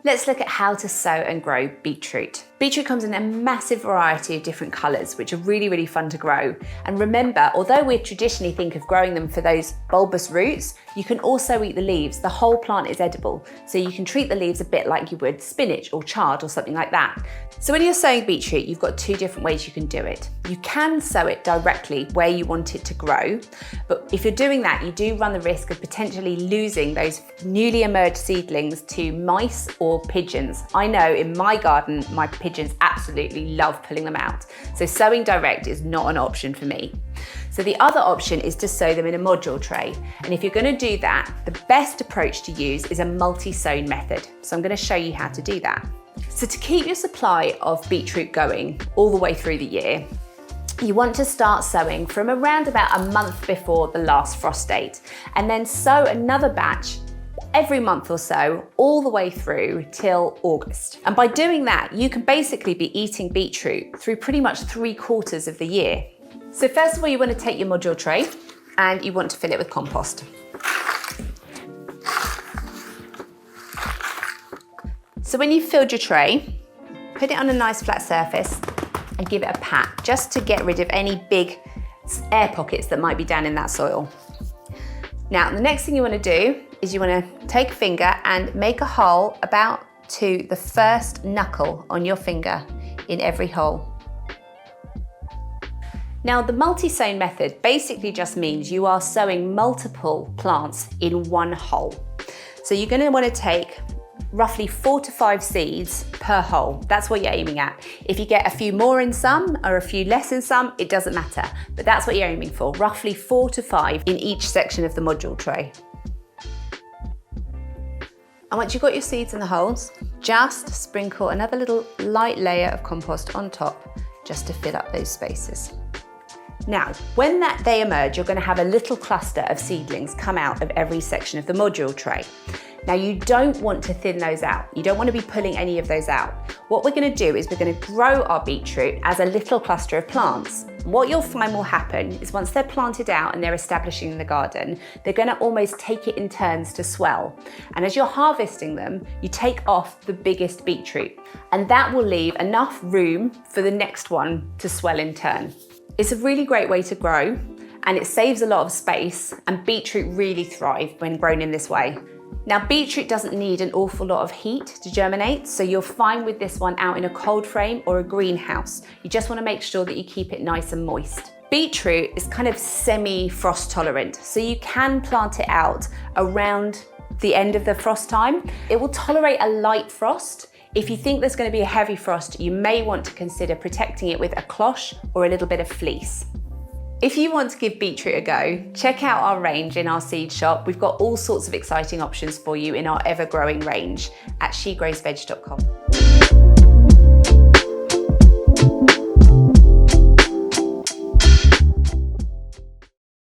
Let's look at how to sow and grow beetroot. Beetroot comes in a massive variety of different colours, which are really, really fun to grow. And remember, although we traditionally think of growing them for those bulbous roots, you can also eat the leaves. The whole plant is edible. So you can treat the leaves a bit like you would spinach or chard or something like that. So when you're sowing beetroot, you've got two different ways you can do it. You can sow it directly where you want it to grow. But if you're doing that, you do run the risk of potentially losing those newly emerged seedlings to mice or pigeons. I know in my garden, my pigeons absolutely love pulling them out. So sowing direct is not an option for me. So the other option is to sow them in a module tray. And if you're going to do that, the best approach to use is a multi-sown method. So I'm going to show you how to do that. So to keep your supply of beetroot going all the way through the year, you want to start sowing from around about a month before the last frost date, and then sow another batch every month or so, all the way through till August. And by doing that, you can basically be eating beetroot through pretty much 3/4 of the year. So first of all, you want to take your module tray and you want to fill it with compost. So when you've filled your tray, put it on a nice flat surface and give it a pat, just to get rid of any big air pockets that might be down in that soil. Now, the next thing you want to do is you want to take a finger and make a hole about to the first knuckle on your finger in every hole. Now, the multi-sown method basically just means you are sowing multiple plants in one hole. So you're going to want to take roughly 4 to 5 seeds per hole. That's what you're aiming at. If you get a few more in some or a few less in some, it doesn't matter. But that's what you're aiming for, roughly 4 to 5 in each section of the module tray. And once you've got your seeds in the holes, just sprinkle another little light layer of compost on top just to fill up those spaces. Now, when they emerge, you're going to have a little cluster of seedlings come out of every section of the module tray. Now, you don't want to thin those out. You don't want to be pulling any of those out. What we're going to do is we're going to grow our beetroot as a little cluster of plants. What you'll find will happen is once they're planted out and they're establishing in the garden, they're going to almost take it in turns to swell. And as you're harvesting them, you take off the biggest beetroot, and that will leave enough room for the next one to swell in turn. It's a really great way to grow, and it saves a lot of space, and beetroot really thrive when grown in this way. Now, beetroot doesn't need an awful lot of heat to germinate, so you're fine with this one out in a cold frame or a greenhouse. You just want to make sure that you keep it nice and moist. Beetroot is kind of semi-frost tolerant, so you can plant it out around the end of the frost time. It will tolerate a light frost. If you think there's going to be a heavy frost, you may want to consider protecting it with a cloche or a little bit of fleece. If you want to give beetroot a go, check out our range in our seed shop. We've got all sorts of exciting options for you in our ever-growing range at shegrowsveg.com.